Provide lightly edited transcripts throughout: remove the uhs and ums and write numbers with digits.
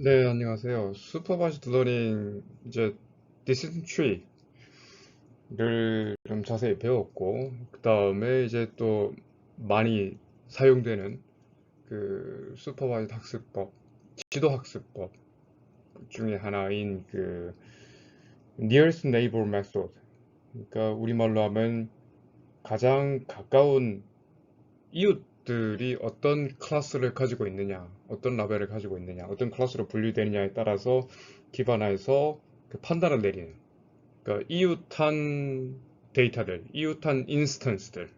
네, 안녕하세요. 슈퍼바이즈드 러닝 이제 디시전 트리를 좀 자세히 배웠고, 그 다음에 이제 또 많이 사용되는 그 슈퍼바이즈드 학습법, 지도 학습법 중에 하나인 그 nearest neighbor method. 그러니까 우리말로 하면 가장 가까운 이웃들이 어떤 클래스를 가지고 있느냐, 어떤 라벨을 가지고 있느냐, 어떤 클래스로 분류되느냐에 따라서 기반해서 그 판단을 내리는. 그러니까 이웃한 데이터들, 이웃한 인스턴스들이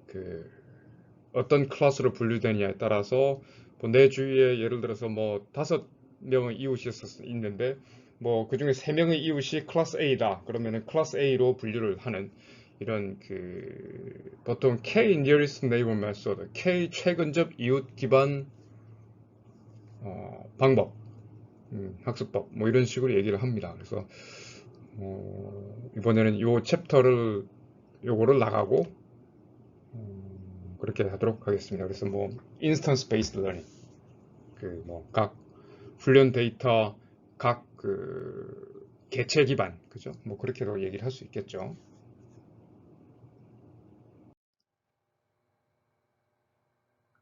그 어떤 클래스로 분류되느냐에 따라서 뭐내 주위에 예를 들어서 뭐 5명의 이웃이 있는데 뭐 그중에 3명의 이웃이 클래스 A다. 그러면은 클래스 A로 분류를 하는 이런 그 보통 K nearest neighbor method, K 최근접 이웃 기반 방법, 학습법 뭐 이런 식으로 얘기를 합니다. 그래서 이번에는 요 챕터를 요거를 나가고 그렇게 하도록 하겠습니다. 그래서 뭐 instance based learning 그 뭐 각 훈련 데이터 각 그 개체 기반 그죠? 뭐 그렇게도 얘기를 할 수 있겠죠.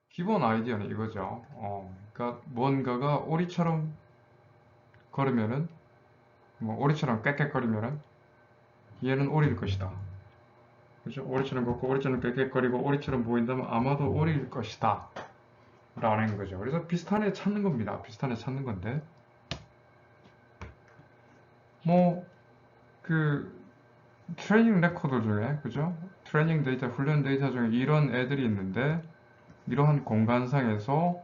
기본 아이디어는 이거죠. 그러니까 뭔가가 오리처럼 걸으면은 뭐 오리처럼 꽥꽥거리면은 얘는 오리일 것이다. 그죠? 오리처럼 걷고 오리처럼 꽥꽥거리고 오리처럼 보인다면 아마도 오리일 것이다. 라는 거죠. 그래서 비슷한 애 찾는 겁니다. 비슷한 애 찾는 건데 뭐 그 트레이닝 레코드 중에 그죠? 트레이닝 데이터, 훈련 데이터 중에 이런 애들이 있는데 이러한 공간상에서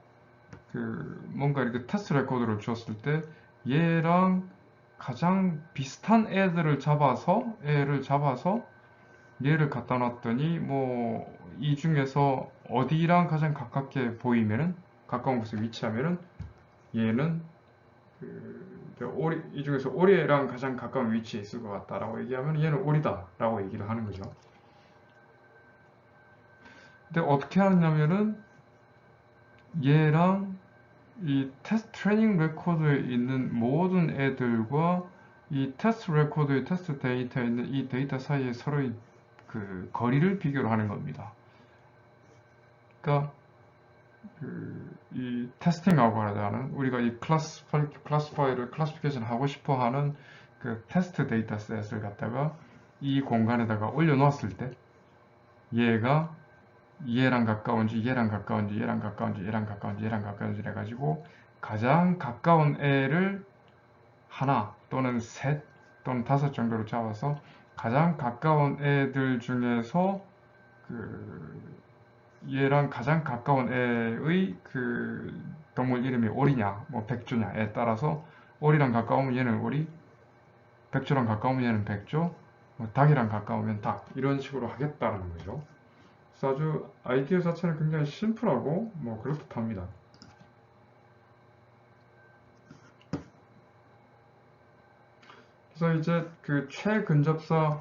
그 뭔가 이렇게 테스트 레코드를 줬을 때 얘랑 가장 비슷한 애를 잡아서 얘를 갖다 놨더니 뭐 이 중에서 어디랑 가장 가깝게 보이면은 가까운 곳에 위치하면은 얘는 이 중에서 오리랑 가장 가까운 위치에 있을 것 같다라고 얘기하면 얘는 오리다라고 얘기를 하는 거죠. 근데 어떻게 하느냐면은 얘랑 이 테스트 트레이닝 레코드에 있는 모든 애들과 이 테스트 레코드의 테스트 데이터에 있는 이 데이터 사이에 서로의 그 거리를 비교를 하는 겁니다. 그러니까 이 테스팅하고 하는 우리가 이 클래스파이를 클래시피케이션 하고 싶어 하는 그 테스트 데이터셋을 갖다가 이 공간에다가 올려놓았을 때 얘가 얘랑 가까운지 얘랑 가까운지 얘랑 가까운지 얘랑 가까운지 얘랑 가까운지 해가지고 가장 가까운 애를 하나 또는 셋 또는 다섯 정도로 잡아서 가장 가까운 애들 중에서 그 얘랑 가장 가까운 애의 그 동물 이름이 오리냐 뭐 백조냐에 따라서 오리랑 가까우면 얘는 오리, 백조랑 가까우면 얘는 백조, 뭐 닭이랑 가까우면 닭 이런 식으로 하겠다는 거죠. 그래서 아주 아이디어 자체는 굉장히 심플하고 뭐 그렇답니다. 그래서 이제 그 최근접사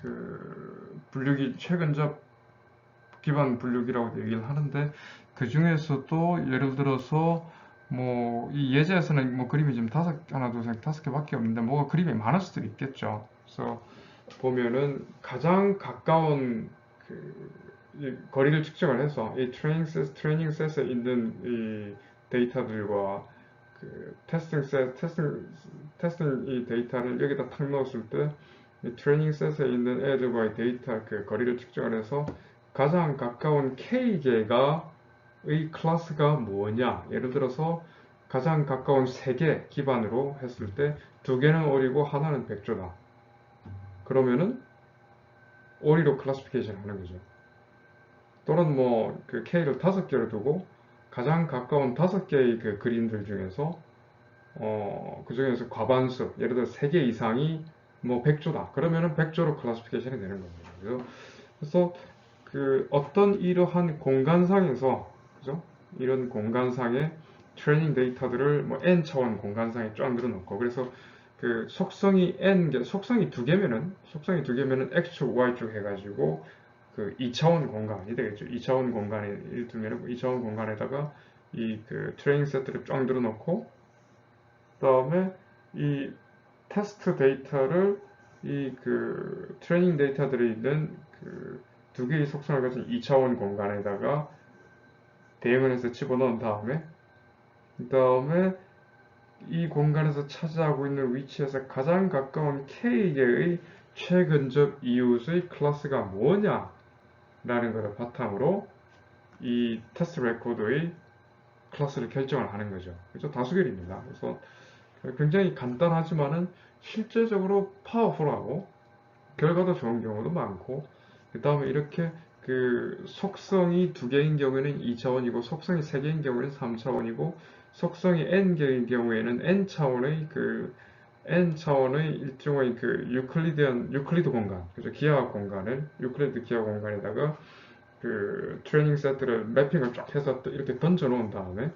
그 분류기 최근접 기반 분류기라고 얘기를 하는데 그 중에서도 예를 들어서 뭐 이 예제에서는 뭐 그림이 지금 하나 둘셋 다섯 개밖에 없는데 뭐가 그림이 많을 수도 있겠죠. 그래서 보면은 가장 가까운 이 거리를 측정을 해서 이 트레이닝 셋에 있는 이 데이터들과 그 테스팅 이 데이터를 여기다 탁 넣었을 때 이 트레이닝 셋에 있는 애들과의 데이터 그 거리를 측정을 해서 가장 가까운 K개가 의 클래스가 뭐냐? 예를 들어서 가장 가까운 세 개 기반으로 했을 때 두 개는 오리고 하나는 백조다. 그러면은 오리로 클래시피케이션 하는 거죠. 또는 뭐 그 K를 다섯 개를 두고 가장 가까운 다섯 개의 그 그림들 중에서 그 중에서 과반수 예를 들어 세 개 이상이 뭐 백조다. 그러면은 백조로 클래시피케이션이 되는 겁니다. 그래서 그 어떤 이러한 공간상에서 그죠? 이런 공간상의 트레이닝 데이터들을 뭐 n 차원 공간상에 쫙 늘어놓고 그래서 그 속성이 두 개면은 x축 y축 해가지고 그 2차원 공간이 되겠죠. 2차원 공간에 두면 2차원 공간에다가 이 그 트레이닝 세트를 쫙 늘어놓고, 그 다음에 이 테스트 데이터를 이 그 트레이닝 데이터들이 있는 그 두 개의 속성을 가진 2차원 공간에다가 대응을 해서 집어넣은 다음에, 그 다음에 이 공간에서 차지하고 있는 위치에서 가장 가까운 K개의 최근접 이웃의 클래스가 뭐냐 라는 것을 바탕으로 이 테스트 레코드의 클래스를 결정을 하는 거죠. 그래서 다수결입니다. 그래서 굉장히 간단하지만은 실제적으로 파워풀하고 결과도 좋은 경우도 많고, 그 다음에 이렇게 그 속성이 두 개인 경우에는 2차원이고 속성이 세 개인 경우에는 3차원이고 속성이 n개인 경우에는 n차원의 일종의 그 유클리드 공간, 그죠? 기하학 공간을 유클리드 기하 공간에다가 그 트레이닝 세트를 매핑을 쫙 해서 이렇게 던져 놓은 다음에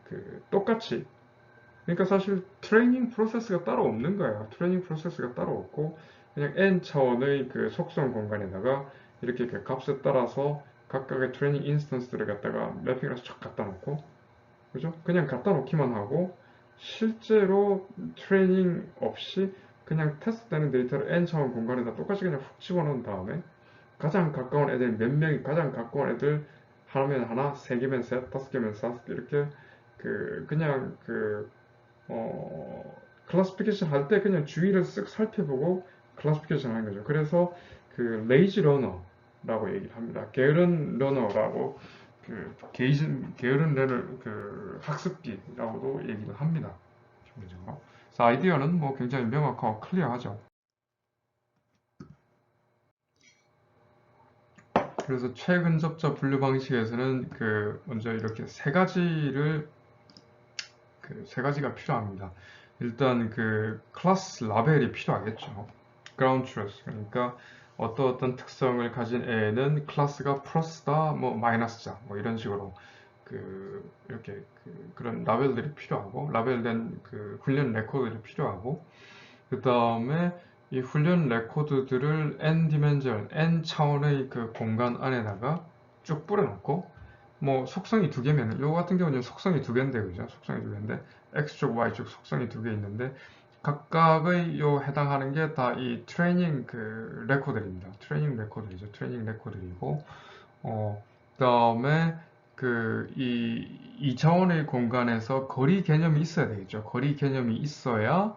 그 똑같이, 그러니까 사실 트레이닝 프로세스가 따로 없는 거예요. 트레이닝 프로세스가 따로 없고 그냥 n 차원의 그 속성 공간에다가 이렇게 그 값에 따라서 각각의 트레이닝 인스턴스들을 갖다가 매핑을 해서 쫙 갖다 놓고, 그죠? 그냥 갖다 놓기만 하고 실제로 트레이닝 없이 그냥 테스트되는 데이터를 n 차원 공간에다 똑같이 그냥 훅 집어넣은 다음에 가장 가까운 애들 몇 명이 가장 가까운 애들 하나면 하나, 세 개면 셋, 다섯 개면 사 이렇게 그 그냥 그 클래시피케이션 할 때 그냥 주위를 쓱 살펴보고 클래시피케이션 하는 거죠. 그래서 그 레이지 러너라고 얘기를 합니다. 게으른 러너라고 게으른 러너 그 학습기라고도 얘기를 합니다. 그래서 아이디어는 뭐 굉장히 명확하고 클리어하죠. 그래서 최근접자 분류 방식에서는 그 먼저 이렇게 세 가지가 필요합니다. 일단 그 클래스 라벨이 필요하겠죠. ground truth, 그러니까 어떤 특성을 가진 애는 클래스가 플러스다, 뭐 마이너스다, 뭐 이런 식으로 이렇게 그런 라벨들이 필요하고, 라벨된 그 훈련 레코드들이 필요하고, 그 다음에 이 훈련 레코드들을 n 디멘전, n 차원의 그 공간 안에다가 쭉 뿌려놓고, 뭐 속성이 두 개면, 요거 같은 경우는 속성이 두 개인데, 그죠? 속성이 두 개인데, x축, y축 속성이 두 개 있는데, 각각의 요 해당하는 게 다 이 트레이닝 그 레코드입니다. 트레이닝 레코드이죠. 트레이닝 레코드이고, 그 다음에 이 2차원의 공간에서 거리 개념이 있어야 되겠죠. 거리 개념이 있어야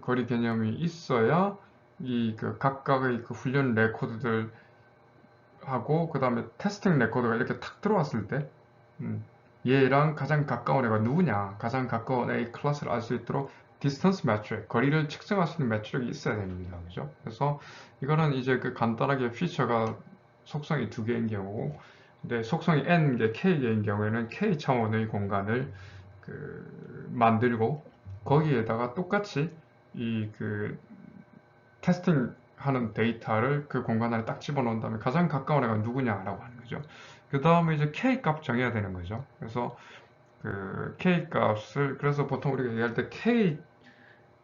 거리 개념이 있어야 이 그 각각의 그 훈련 레코드들 하고 그 다음에 테스팅 레코드가 이렇게 탁 들어왔을 때 얘랑 가장 가까운 애가 누구냐, 가장 가까운 애의 클래스를 알 수 있도록 디스턴스 매트릭, 거리를 측정할 수 있는 매트릭이 있어야 됩니다. 그죠? 그래서 이거는 이제 그 간단하게 피처가 속성이 두 개인 경우고, 근데 속성이 n개, k개인 경우에는 k 차원의 공간을 만들고 거기에다가 똑같이 이 테스팅 하는 데이터를 그 공간 안에 딱 집어넣은 다음에 가장 가까운 애가 누구냐라고 하는 거죠. 그 다음에 이제 k 값 정해야 되는 거죠. 그래서 k 값을, 그래서 보통 우리가 얘기할 때 k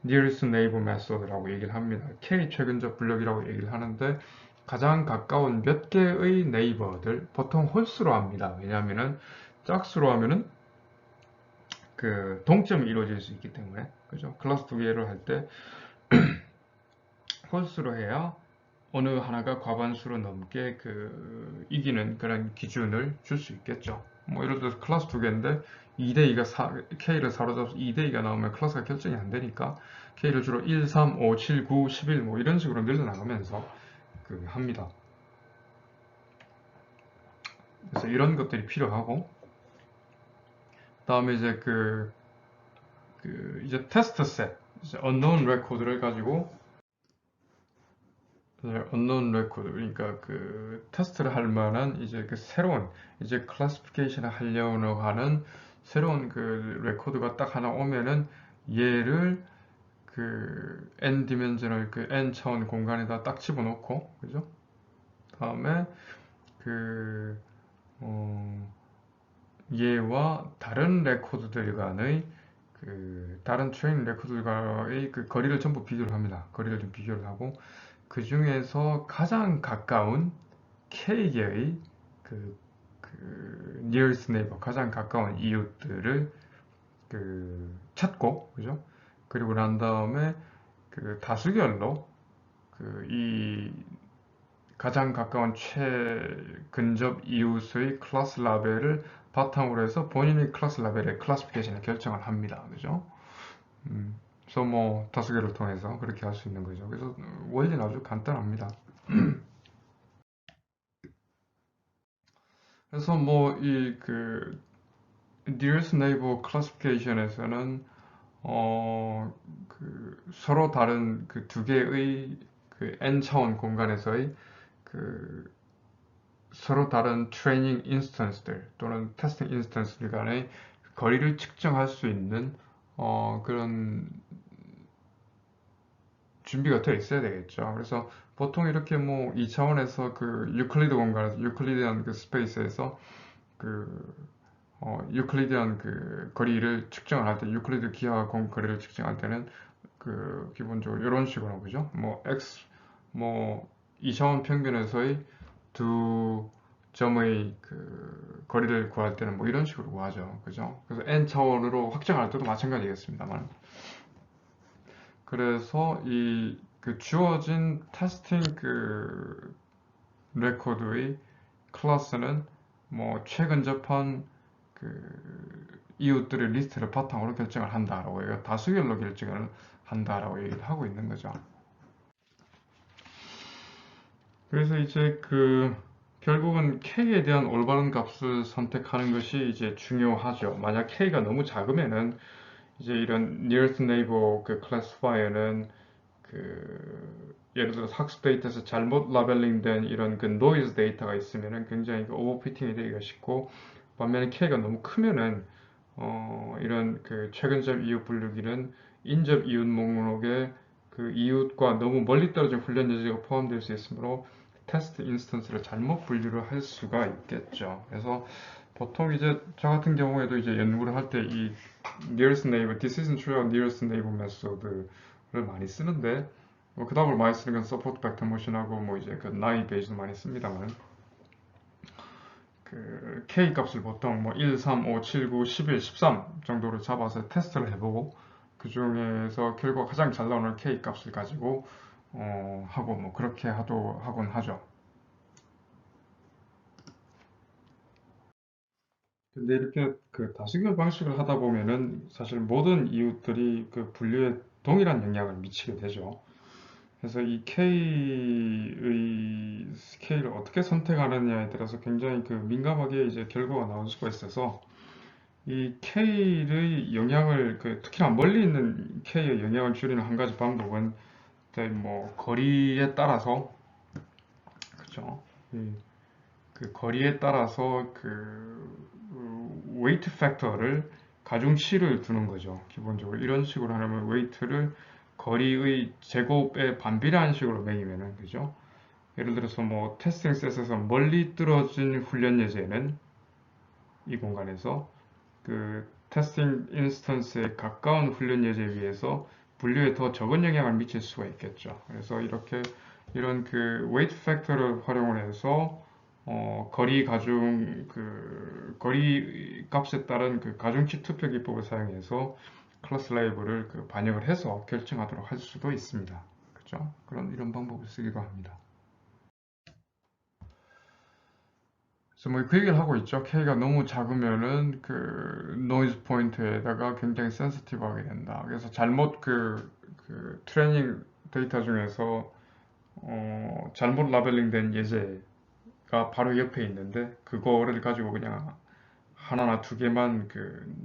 nearest neighbor method라고 얘기를 합니다. k 최근접 분력이라고 얘기를 하는데, 가장 가까운 몇 개의 네이버들, 보통 홀수로 합니다. 왜냐하면은 짝수로 하면은 동점이 이루어질 수 있기 때문에, 그죠? 클래스 두 개를 할 때 홀수로 해야 어느 하나가 과반수로 넘게 이기는 그런 기준을 줄 수 있겠죠. 뭐 예를 들어서 클래스 두 개인데 2대2가 K를 사로잡아서 2대2가 나오면 클래스가 결정이 안 되니까 K를 주로 1, 3, 5, 7, 9, 11 뭐 이런 식으로 늘려나가면서 합니다. 그래서 이런 것들이 필요하고, 다음에 이제 이제 테스트 셋, 이제 unknown record를 가지고 unknown record, 그러니까 테스트를 할 만한 이제 새로운 이제 클래시피케이션을 하려고 하는 새로운 레코드가 딱 하나 오면은 얘를 n 디멘전을 n 차원 공간에다 딱 집어넣고, 그죠? 다음에 얘와 다른 레코드들 간의 다른 트레이닝 레코드들과의 거리를 전부 비교를 합니다. 거리를 좀 비교를 하고, 그 중에서 가장 가까운 K개의 그 nearest neighbor, 가장 가까운 이웃들을 찾고, 그죠? 그리고 난 다음에 그 다수결로 이 가장 가까운 최근접 이웃의 클래스 라벨을 바탕으로 해서 본인의 클래스 라벨의 클래시피케이션을 결정을 합니다. 그죠? 그래서 뭐 다수결을 통해서 그렇게 할 수 있는 거죠. 그래서 원리는 아주 간단합니다. 그래서 뭐 이 nearest neighbor classification에서는 서로 다른 그 두 개의 n 차원 공간에서의 서로 다른 트레이닝 인스턴스들 또는 테스팅 인스턴스들 간의 거리를 측정할 수 있는 그런 준비가 되어 있어야 되겠죠. 그래서 보통 이렇게 뭐 2차원에서 유클리드 공간에서 유클리디안 스페이스에서 유클리디안 거리를 측정을 할 때, 유클리드 기하 거리를 측정할 때는 기본적으로 이런 식으로 그죠? 뭐 2차원 평균에서의 두 점의 거리를 구할 때는 뭐 이런 식으로 구하죠. 그죠? 그래서 n 차원으로 확장할 때도 마찬가지겠습니다만. 그래서 주어진 테스팅 레코드의 클래스는 뭐 최근 접한 이웃들의 리스트를 바탕으로 결정을 한다라고 해요. 다수결로 결정을 한다라고 얘기를 하고 있는 거죠. 그래서 이제 결국은 k에 대한 올바른 값을 선택하는 것이 이제 중요하죠. 만약 k가 너무 작으면은 이제 이런 nearest neighbor classifier는 예를 들어 학습 데이터에서 잘못 라벨링된 이런 노이즈 데이터가 있으면은 굉장히 오버피팅이 되기가 쉽고, 반면에 k가 너무 크면은 이런 최근접 이웃 분류기는 인접 이웃 목록에 이웃과 너무 멀리 떨어진 훈련 예제가 포함될 수 있으므로 테스트 인스턴스를 잘못 분류를 할 수가 있겠죠. 그래서 보통 이제 저 같은 경우에도 이제 연구를 할 때 이 nearest neighbor, decision tree nearest neighbor 메소드를 많이 쓰는데, 그 다음으로 많이 쓰는 건 support vector motion하고 뭐 이제 naive Bayes도 많이 씁니다만, K 값을 보통 뭐 1, 3, 5, 7, 9, 11, 13 정도로 잡아서 테스트를 해보고 그 중에서 결과가 가장 잘 나오는 K 값을 가지고 하고 뭐 그렇게 하곤 하죠. 근데 이렇게 다수결 방식을 하다 보면은 사실 모든 이웃들이 분류에 동일한 영향을 미치게 되죠. 그래서 이 K의 스케일을 어떻게 선택하느냐에 따라서 굉장히 민감하게 이제 결과가 나올 수가 있어서, 이 K의 영향을 특히나 멀리 있는 K의 영향을 줄이는 한 가지 방법은 뭐 거리에 따라서, 그죠? 거리에 따라서 웨이트 팩터를 가중치를 두는 거죠. 기본적으로 이런 식으로 하면 웨이트를 거리의 제곱에 반비례한 식으로 매기면은, 그죠? 예를 들어서 뭐 테스팅 셋에서 멀리 떨어진 훈련 예제는 이 공간에서 테스팅 인스턴스에 가까운 훈련 예제에 비해서 분류에 더 적은 영향을 미칠 수가 있겠죠. 그래서 이런 웨이트 팩터를 활용을 해서 거리 값에 따른 가중치 투표 기법을 사용해서 클래스 레이블을 반영을 해서 결정하도록 할 수도 있습니다. 그죠? 이런 방법을 쓰기도 합니다. 그래서 뭐 그 얘기를 하고 있죠. K가 너무 작으면은 노이즈 포인트에다가 굉장히 센시티브하게 된다. 그래서 잘못 트레이닝 데이터 중에서 잘못 라벨링된 예제가 바로 옆에 있는데, 그거를 가지고 그냥 하나나 두 개만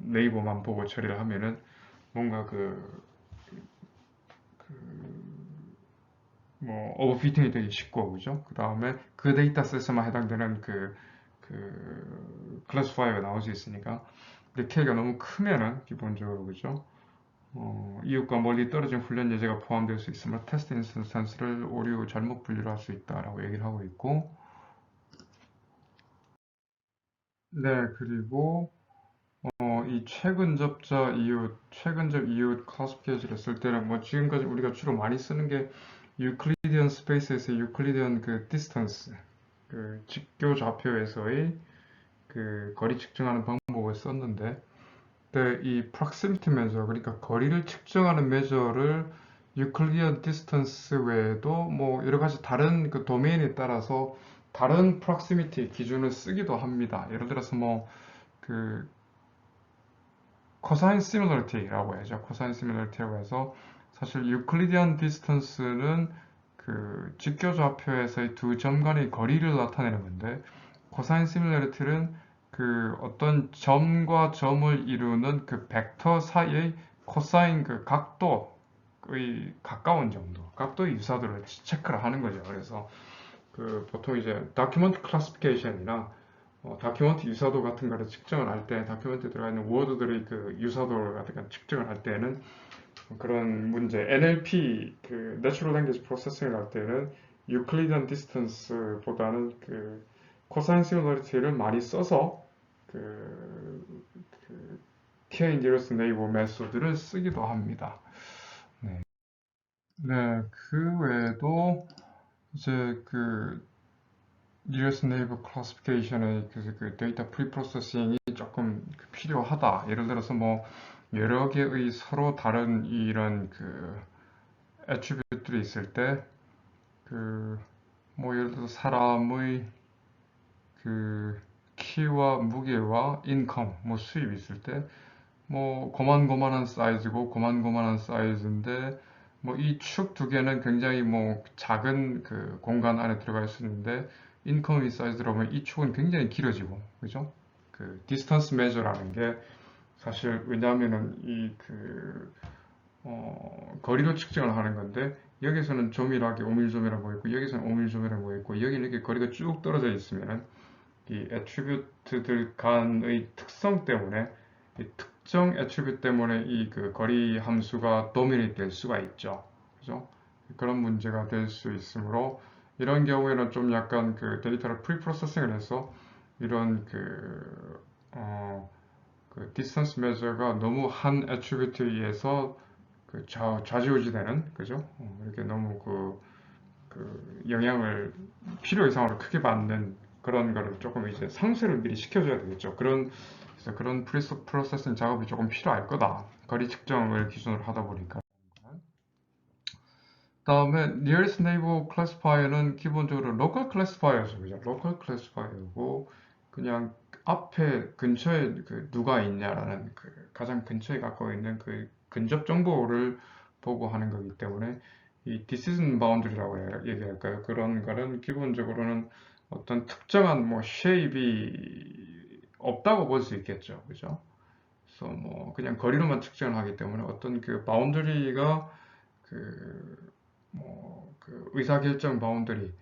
네이버만 보고 처리를 하면은 뭔가 뭐 오버피팅이 되기 쉽고, 그죠? 그 다음에 그 데이터셋에만 해당되는 클래스파이어가 나올 수 있으니까. 근데 K가 너무 크면은 기본적으로, 그죠? 이웃과 멀리 떨어진 훈련 예제가 포함될 수 있으면 테스트 인스턴스를 오류 잘못 분류를 할 수 있다라고 얘기를 하고 있고, 네, 그리고 이 최근접 이웃 클래시피케이션을 쓸 때는 뭐 지금까지 우리가 주로 많이 쓰는 게 유클리디언 스페이스에서 유클리디언 디스턴스, 직교 좌표에서의 그 거리 측정하는 방법을 썼는데, 근데 이 proximity measure, 그러니까 거리를 측정하는 measure를 Euclidean distance 외에도 뭐 여러 가지 다른 그 도메인에 따라서 다른 proximity 기준을 쓰기도 합니다. 예를 들어서 뭐 그 cosine similarity라고 하죠. cosine similarity라고 해서 사실 Euclidean distance는 그 직교좌표에서의 두 점 간의 거리를 나타내는 건데, cosine similarity는 그 어떤 점과 점을 이루는 그 벡터 사이의 코사인 그 각도의 가까운 정도, 각도의 유사도를 체크를 하는 거죠. 그래서 그 보통 이제 다큐멘트 클래시피케이션이나 다큐멘트 유사도 같은 거를 측정을 할 때, 다큐멘트에 들어가 있는 워드들의 그 유사도 같은 거 측정을 할 때는 그런 문제, NLP 그 Natural Language Processing을 할 때는 Euclidean Distance보다는 그 cosine similarity를 많이 써서 그, 그 K nearest neighbor 메소드를 쓰기도 합니다. 네. 네, 그 외에도 이제 그 nearest neighbor classification의 그 데이터 프리프로세싱이 조금 필요하다. 예를 들어서 뭐 여러 개의 서로 다른 이런 그 애트리뷰트들이 있을 때, 그 뭐 예를 들어서 사람의 그 키와 무게와 인컴, 뭐 수입이 있을 때, 뭐 고만고만한 사이즈고 고만고만한 사이즈인데, 뭐 이 축 두 개는 굉장히 뭐 작은 그 공간 안에 들어갈 수 있는데, 인컴이 사이즈로 보면 이 축은 굉장히 길어지고, 그죠? 그 디스턴스 메저라는 게 사실 왜냐하면은 이그 거리로 측정을 하는 건데, 여기서는 조밀하게 오밀조밀하게 보이고 여기서는 오밀조밀하게 보이고 여기는 이렇게 거리가 쭉 떨어져 있으면 이 애트리뷰트들 간의 특성 때문에, 이 특정 애트리뷰트 때문에 이 그 거리 함수가 도민이 될 수가 있죠. 그죠? 그런 문제가 될 수 있으므로 이런 경우에는 좀 약간 그 데이터를 프리프로세싱을 해서 이런 그 디스턴스 메저가 너무 한 애트리뷰트에 의해서 그 좌지우지되는, 그죠? 이렇게 너무 그 영향을 필요 이상으로 크게 받는 그런 거를 조금 이제 상쇄를 미리 시켜줘야 되겠죠. 그래서 그런 프로세싱 작업이 조금 필요할 거다. 거리 측정을 기준으로 하다 보니까. 다음에 nearest neighbor classifier는 기본적으로 local classifier죠. 그죠? local classifier고 그냥 앞에 근처에 그 누가 있냐라는 그 가장 근처에 갖고 있는 그 근접 정보를 보고 하는 거기 때문에, 이 decision boundary라고 얘기할까요? 그런 거는 기본적으로는 어떤 특정한 뭐 shape이 없다고 볼 수 있겠죠. 그죠? 그래서 뭐 그냥 거리로만 측정을 하기 때문에 어떤 그 바운더리가 그 그 의사결정 바운더리가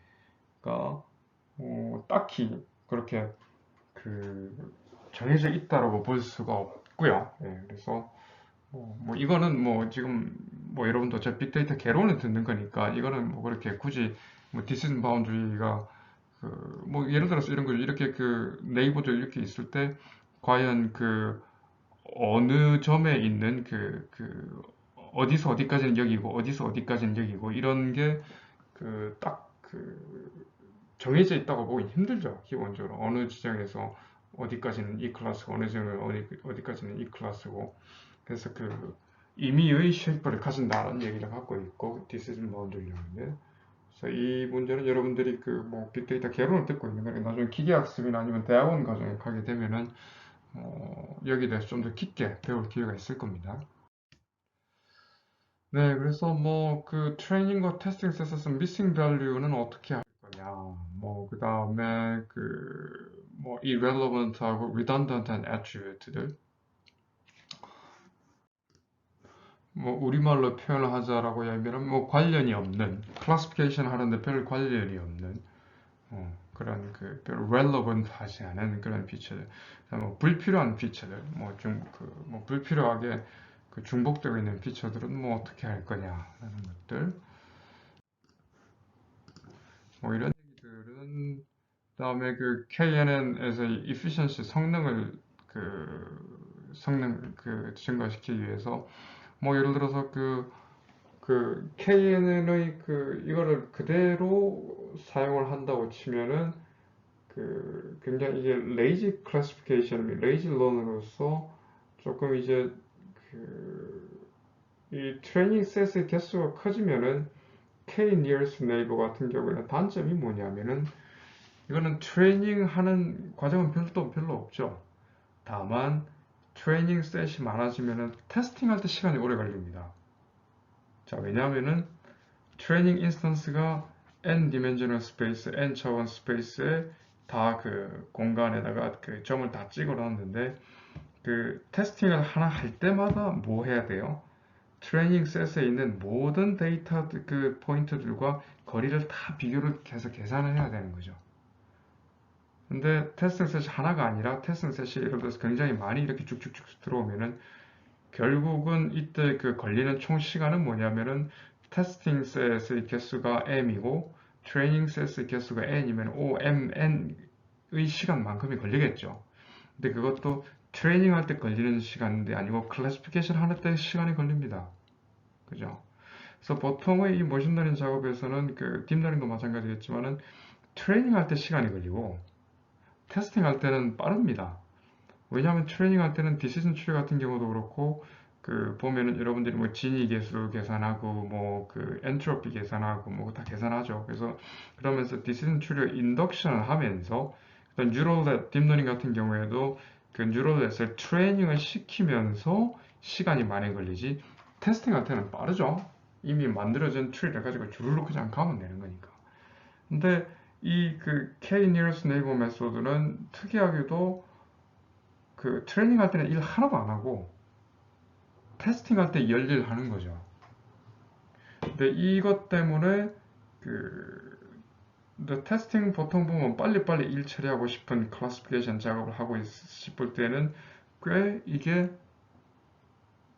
딱히 그렇게 그 정해져 있다라고 볼 수가 없고요. 예, 그래서 뭐 이거는 뭐 지금 뭐 여러분도 저 빅데이터 개론을 듣는 거니까 이거는 뭐 그렇게 굳이 뭐 디시전 바운더리가 그 뭐 예를 들어서 이런 거죠. 이렇게 그 네이버들 이렇게 있을 때 과연 그 어느 점에 있는 그 어디서 어디까지는 여기고 어디서 어디까지는 여기고 이런 게 그 딱 그 정해져 있다고 보기 힘들죠. 기본적으로 어느 지점에서 어디까지는 이 클래스고 어느 지점에 어디까지는 이 클래스고, 그래서 그 임의의 쉐이프를 가진다는 얘기를 갖고 있고 디시전 바운더리라는데, 그래서 이 문제는 여러분들이 그 뭐 빅데이터 개론을 듣고 있는 거니까 나중에 기계학습이나 아니면 대학원 과정에 가게 되면은 여기에 대해서 좀 더 깊게 배울 기회가 있을 겁니다. 네, 그래서 뭐 그 트레이닝과 테스팅 셋에서 미싱 밸류는 어떻게 할 거냐, 뭐 그 다음에 그 뭐 irrelevant하고 redundant한 attribute들, 뭐 우리말로 표현을 하자라고 하면 뭐 관련이 없는, 클래시피케이션 하는데 별 관련이 없는 그런 그 별 relevant 하지 않은 그런 피처들, 뭐 불필요한 피처들, 뭐 불필요하게 그 중복되고 있는 피처들은 뭐 어떻게 할 거냐라는 것들, 뭐 이런 얘기들은, 그다음에 그 KNN에서의 efficiency 성능 그 증가시키기 위해서 뭐 예를 들어서 그 KNN의 그 이거를 그대로 사용을 한다고 치면은 굉장히 이제 레이지 클래시피케이션, 레이지 런으로서 조금 이제 이 트레이닝 셋의 개수가 커지면은 K nearest neighbor 같은 경우에는 단점이 뭐냐면은 이거는 트레이닝 하는 과정은 별로 없죠. 다만 트레이닝 셋이 많아지면은 테스팅 할 때 시간이 오래 걸립니다. 자, 왜냐하면은 트레이닝 인스턴스가 n 디멘셔널 스페이스, n 차원 스페이스에 다 그 공간에다가 그 점을 다 찍어 놨는데 그 테스팅을 하나 할 때마다 뭐 해야 돼요? 트레이닝 셋에 있는 모든 데이터 그 포인트들과 거리를 다 비교를 해서 계산을 해야 되는 거죠. 근데 테스팅 셋이 하나가 아니라 테스팅 셋이 예를 들어서 굉장히 많이 이렇게 쭉쭉쭉 들어오면은 결국은 이때 그 걸리는 총 시간은 뭐냐면은 테스팅 셋의 개수가 m이고 트레이닝 셋의 개수가 n이면 OMN의 시간만큼이 걸리겠죠. 근데 그것도 트레이닝 할 때 걸리는 시간이 아니고 클래시피케이션 할 때 시간이 걸립니다. 그죠? 그래서 보통의 이 머신러닝 작업에서는 그 딥러닝도 마찬가지겠지만은 트레이닝 할 때 시간이 걸리고 테스팅 할 때는 빠릅니다. 왜냐하면 트레이닝 할 때는 디시전 트리 같은 경우도 그렇고 그 보면은 여러분들이 뭐 진위 계수 계산하고 뭐 그 엔트로피 계산하고 뭐 다 계산하죠. 그래서 그러면서 디시전 트리를 인덕션을 하면서 뉴럴넷 딥러닝 같은 경우에도 그 뉴럴넷을 트레이닝을 시키면서 시간이 많이 걸리지 테스팅 할 때는 빠르죠. 이미 만들어진 트리를 가지고 주르륵 그냥 가면 되는 거니까. 근데 이 그 K nearest neighbor 메소드는 특이하게도 그 트레이닝 할 때는 일 하나도 안 하고 테스팅 할 때 열일 하는 거죠. 근데 이것 때문에 그 테스팅 보통 보면 빨리빨리 일 처리하고 싶은 클래시피케이션 작업을 하고 싶을 때는 꽤 이게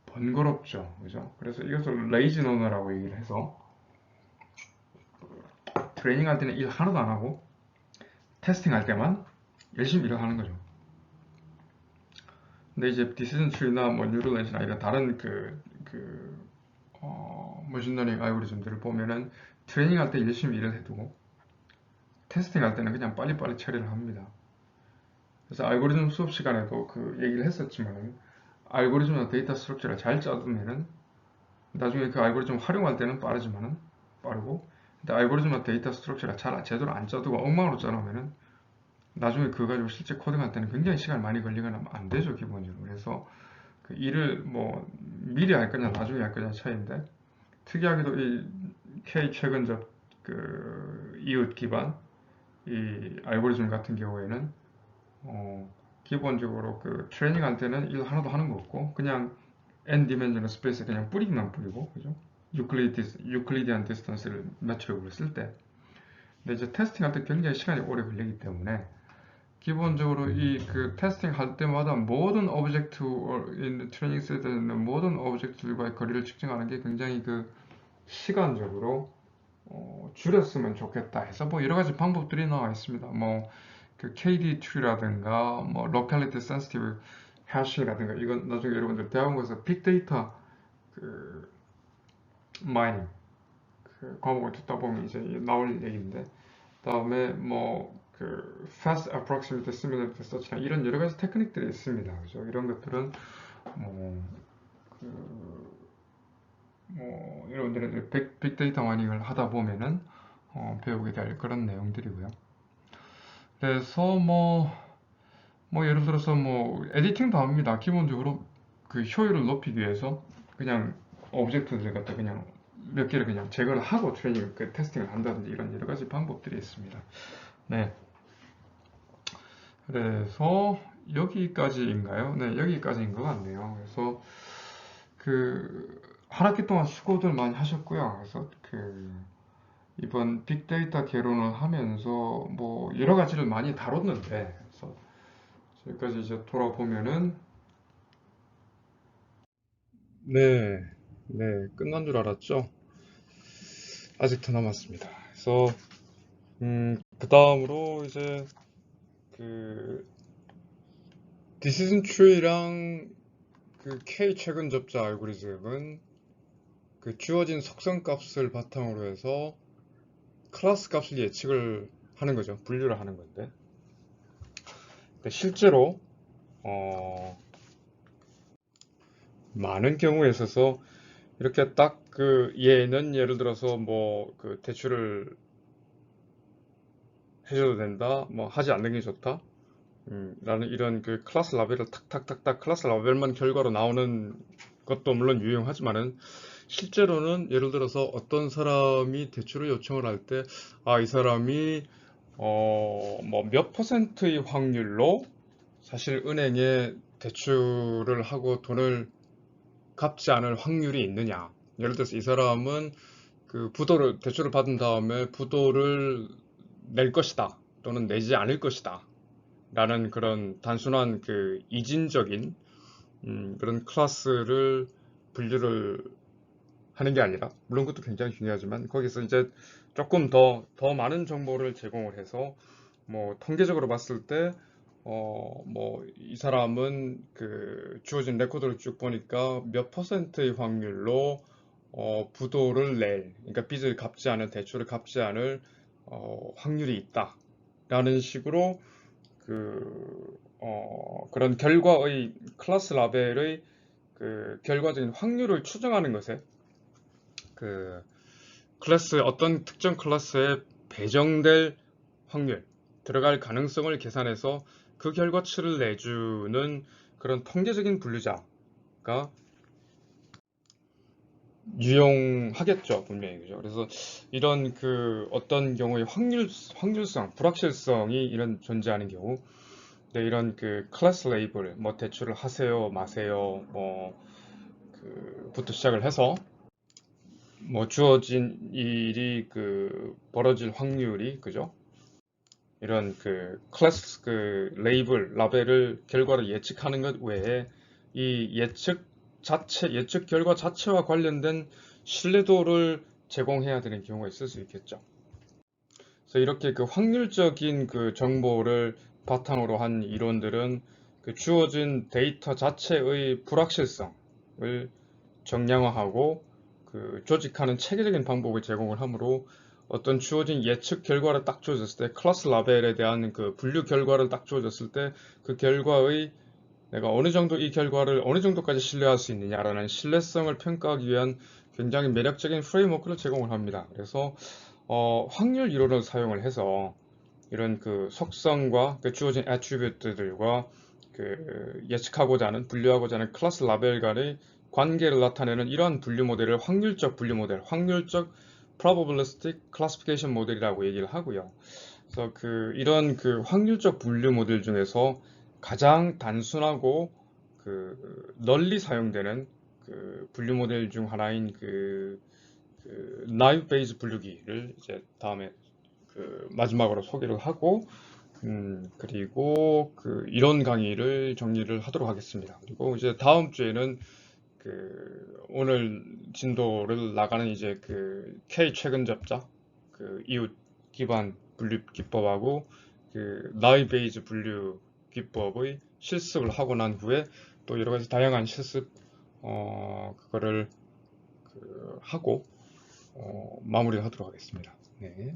번거롭죠. 그죠? 그래서 이것을 레이지 러너라고 얘기를 해서 트레이닝 할 때는 일 하나도 안 하고 테스팅 할 때만 열심히 일을 하는 거죠. 근데 이제 디시전 트리나 뭐 뉴럴넷이나 이런 다른 머신러닝 알고리즘들을 보면은 트레이닝 할 때 열심히 일을 해두고 테스팅 할 때는 그냥 빨리빨리 처리를 합니다. 그래서 알고리즘 수업 시간에도 그 얘기를 했었지만은 알고리즘이나 데이터 스트럭처를 잘 짜두면은 나중에 그 알고리즘 활용할 때는 빠르고 근데 알고리즘이나 데이터 스트럭처를 잘 제대로 안 짜두고 엉망으로 짜놓으면은 나중에 그거 가지고 실제 코딩할 때는 굉장히 시간 많이 걸리거나 안 되죠, 기본적으로. 그래서 그 일을 뭐 미리 할 거냐 나중에 할 거냐 차이인데 특이하게도 이 K 최근접 그 이웃 기반 이 알고리즘 같은 경우에는 기본적으로 그 트레이닝 할 때는 일 하나도 하는 거 없고 그냥 n 디멘셔널 스페이스에 그냥 뿌리기만 뿌리고 그죠? 유클리디안 디스턴스를 매트릭으로 쓸 때. 근데 이제 테스팅 할 때 굉장히 시간이 오래 걸리기 때문에 기본적으로 이 그 테스팅 할 때마다 모든 오브젝트 트레이닝 셋에 있는 모든 오브젝트들과의 거리를 측정하는 게 굉장히 그 시간적으로 줄였으면 좋겠다 해서 뭐 여러 가지 방법들이 나와 있습니다. 뭐 그 KD 트리라든가 뭐 Locality Sensitive Hashing이라든가 이건 나중에 여러분들 대학원에서 빅데이터 그 마이닝 그 과목을 듣다 보면 이제 나올 얘기인데 다음에 뭐 그 Fast Approximate Similarity Search나 이런 여러 가지 테크닉들이 있습니다. 그죠? 이런 것들은 뭐, 여러분들이 빅데이터 마이닝을 하다 보면은 배우게 될 그런 내용들이고요. 그래서 뭐 예를 들어서 뭐 에디팅도 합니다. 기본적으로 그 효율을 높이기 위해서 그냥 오브젝트들 갖다 그냥 몇 개를 그냥 제거를 하고 트레이닝 그 테스팅을 한다든지 이런 여러 가지 방법들이 있습니다. 네. 그래서 여기까지인가요? 네, 여기까지인 것 같네요. 그래서 그 한 학기 동안 수고들 많이 하셨고요. 그래서 그 이번 빅데이터 개론을 하면서 뭐 여러 가지를 많이 다뤘는데 그래서 여기까지 이제 돌아보면은 네, 네, 끝난 줄 알았죠? 아직 더 남았습니다. 그래서 그 다음으로 이제 그 디시전 트리랑 그 K 최근 접자 알고리즘은 그 주어진 속성 값을 바탕으로 해서 클래스 값을 예측을 하는 거죠. 분류를 하는 건데 근데 실제로 많은 경우에 있어서 이렇게 딱 그 얘는 예를 들어서 뭐 그 대출을 해줘도 된다, 뭐 하지 않는 게 좋다. 라는 이런 그 클래스 라벨을 탁탁탁탁 클래스 라벨만 결과로 나오는 것도 물론 유용하지만은 실제로는 예를 들어서 어떤 사람이 대출을 요청을 할 때, 아, 이 사람이 뭐 몇 퍼센트의 확률로 사실 은행에 대출을 하고 돈을 갚지 않을 확률이 있느냐. 예를 들어서 이 사람은 그 부도를 대출을 받은 다음에 부도를 낼 것이다 또는 내지 않을 것이다 라는 그런 단순한 그 이진적인 그런 클래스를 분류를 하는 게 아니라, 물론 그것도 굉장히 중요하지만 거기서 이제 조금 더 많은 정보를 제공을 해서 뭐 통계적으로 봤을 때 뭐 이 사람은 그 주어진 레코드를 쭉 보니까 몇 퍼센트의 확률로 부도를 그러니까 빚을 갚지 않을, 대출을 갚지 않을 확률이 있다라는 식으로 그런 결과의 클래스 라벨의 그 결과적인 확률을 추정하는 것에 그 어떤 특정 클래스에 배정될 확률, 들어갈 가능성을 계산해서 그 결과치를 내주는 그런 통계적인 분류자가 유용하겠죠, 분명히. 그죠? 그래서 이런 그 어떤 경우에 확률성, 불확실성이 이런 존재하는 경우, 네, 이런 그 클래스 레이블, 뭐 대출을 하세요, 마세요, 뭐 그부터 시작을 해서 뭐 주어진 일이 그 벌어질 확률이, 그죠? 이런 그 클래스 그 레이블, 라벨을 결과를 예측하는 것 외에 이 예측 결과 자체와 관련된 신뢰도를 제공해야 되는 경우가 있을 수 있겠죠. 그래서 이렇게 그 확률적인 그 정보를 바탕으로 한 이론들은 그 주어진 데이터 자체의 불확실성을 정량화하고 그 조직하는 체계적인 방법을 제공을 하므로 어떤 주어진 예측 결과를 딱 주어졌을 때 클래스 라벨에 대한 그 분류 결과를 딱 주어졌을 때 그 결과의 내가 어느 정도 이 결과를 어느 정도까지 신뢰할 수 있느냐라는 신뢰성을 평가하기 위한 굉장히 매력적인 프레임워크를 제공을 합니다. 그래서 확률 이론을 사용을 해서 이런 그 속성과 그 주어진 애트리뷰트들과 그 예측하고자 하는 분류하고자 하는 클래스 라벨 간의 관계를 나타내는 이러한 분류 모델을 확률적 분류 모델, 확률적 probabilistic classification 모델이라고 얘기를 하고요. 그래서 이런 그 확률적 분류 모델 중에서 가장 단순하고 그 널리 사용되는 그 분류 모델 중 하나인 그 나이브 베이스 분류기를 이제 다음에 그 마지막으로 소개를 하고 그리고 그 이론 강의를 정리를 하도록 하겠습니다. 그리고 이제 다음 주에는 그 오늘 진도를 나가는 이제 그 K 최근 접자, 그 이웃 기반 분류 기법하고 그 나이 베이즈 분류 기법의 실습을 하고 난 후에 또 여러 가지 다양한 실습 그거를 하고 마무리를 하도록 하겠습니다. 네.